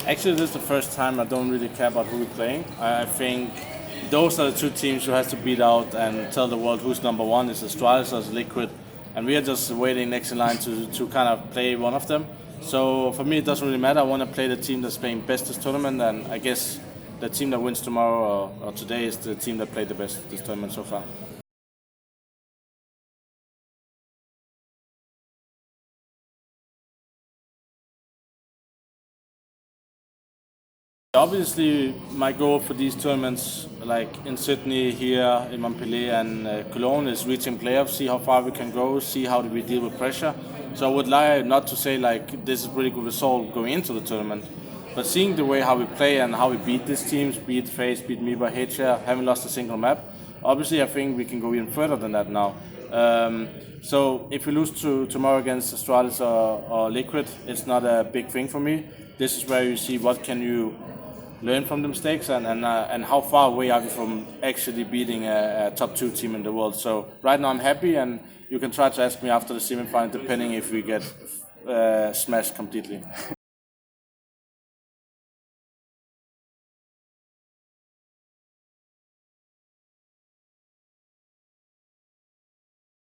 Actually, this is the first time I don't really care about who we're playing. I think those are the two teams who has to beat out and tell the world who's number one. Is Astralis or is Liquid, and we are just waiting next in line to kind of play one of them. So for me, it doesn't really matter. I want to play the team that's playing best this tournament, and I guess the team that wins tomorrow or today is the team that played the best this tournament so far. Obviously, my goal for these tournaments, like in Sydney, here in Montpellier, and Cologne, is reaching playoffs, see how far we can go, see how do we deal with pressure. So I would like not to say like this is a really good result going into the tournament, but seeing the way how we play and how we beat these teams, beat FaZe, beat Miba, HR, haven't lost a single map. Obviously, I think we can go even further than that now. So if we lose tomorrow against Astralis or Liquid, it's not a big thing for me. This is where you see what can you learn from the mistakes and how far away are we from actually beating a top two team in the world. So right now I'm happy, and you can try to ask me after the semi-final depending if we get smashed completely.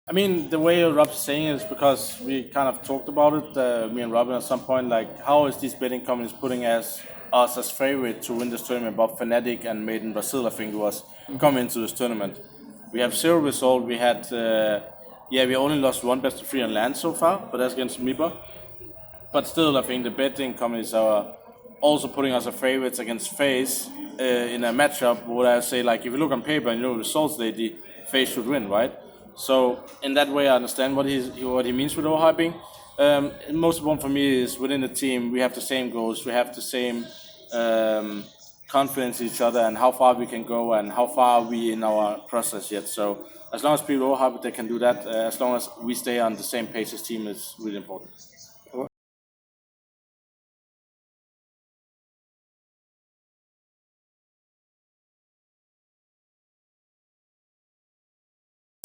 I mean, the way Rob's saying it is because we kind of talked about it, me and Robin, at some point, like how is these betting companies putting us as favorite to win this tournament above Fnatic and Made in Brazil, I think it was, come into this tournament. We have zero result. We had, we only lost one best of three on land so far, but that's against Miba. But still, I think the betting companies are also putting us as favorites against FaZe in a matchup. Would I say, like, if you look on paper and you know results lately, FaZe should win, right? So in that way, I understand what he means with overhyping. Most important for me is within the team we have the same goals, we have the same confidence in each other, and how far we can go, and how far are we in our process yet. So as long as people overhype, they can do that. As long as we stay on the same pace as team is really important.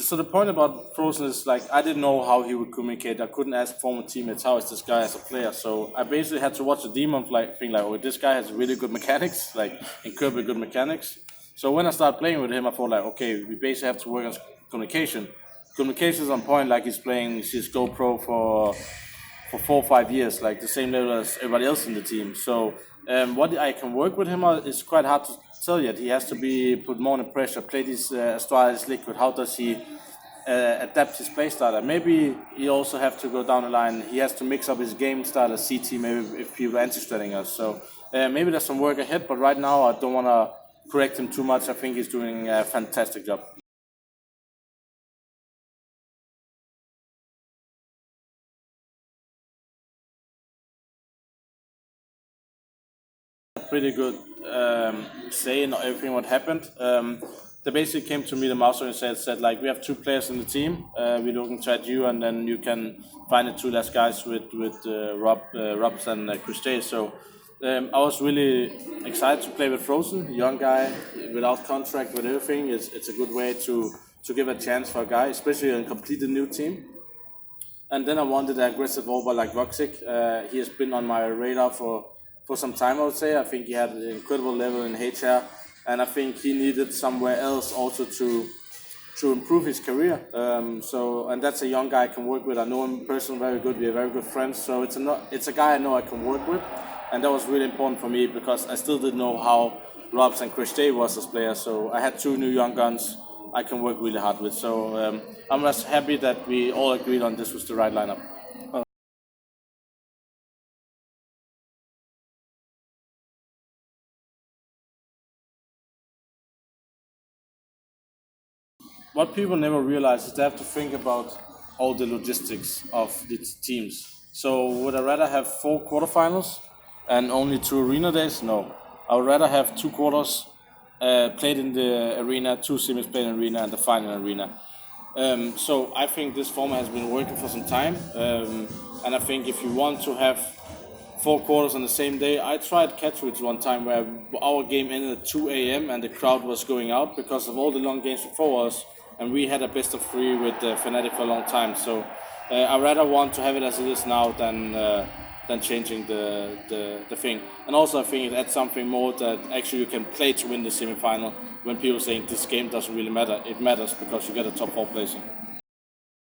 So the point about Frozen is like I didn't know how he would communicate. I couldn't ask former teammates how is this guy as a player. So I basically had to watch the demon thing like, oh, this guy has really good mechanics, like incredibly good mechanics. So when I started playing with him, I thought like, okay, we basically have to work on communication. Communication is on point, like he's playing his GoPro for 4 or 5 years, like the same level as everybody else in the team. So what I can work with him is quite hard to tell yet. He has to be put more under pressure, play these Astralis Liquid. How does he adapt his play style? Maybe he also have to go down the line. He has to mix up his game style as CT, maybe if people are anti-stratting us. So maybe there's some work ahead, but right now I don't want to correct him too much. I think he's doing a fantastic job. Pretty good say in everything what happened. They basically came to me, the master, and said like, we have two players in the team. We're looking to add you, and then you can find the two last guys with Robs and Chris J. So I was really excited to play with Frozen, young guy without contract, with everything. It's a good way to give a chance for a guy, especially in a completely new team. And then I wanted an aggressive over like Voxic. He has been on my radar for some time, I would say. I think he had an incredible level in HR, and I think he needed somewhere else also to improve his career. And that's a young guy I can work with. I know him personally very good. We are very good friends. So it's a guy I know I can work with, and that was really important for me because I still didn't know how Robs and Chris Day was as players. So I had two new young guns I can work really hard with. So I'm just happy that we all agreed on this was the right lineup. What people never realize is they have to think about all the logistics of these teams. So would I rather have 4 quarterfinals and only 2 arena days? No. I would rather have 2 quarters played in the arena, 2 semis played in the arena, and the final arena. So I think this format has been working for some time, and I think if you want to have 4 quarters on the same day, I tried Katowice one time where our game ended at 2 a.m. and the crowd was going out because of all the long games before us, and we had a best of three with Fnatic for a long time. So I rather want to have it as it is now than than changing the thing. And also I think it adds something more that actually you can play to win the semi-final. When people saying this game doesn't really matter, it matters because you get a top 4 placing.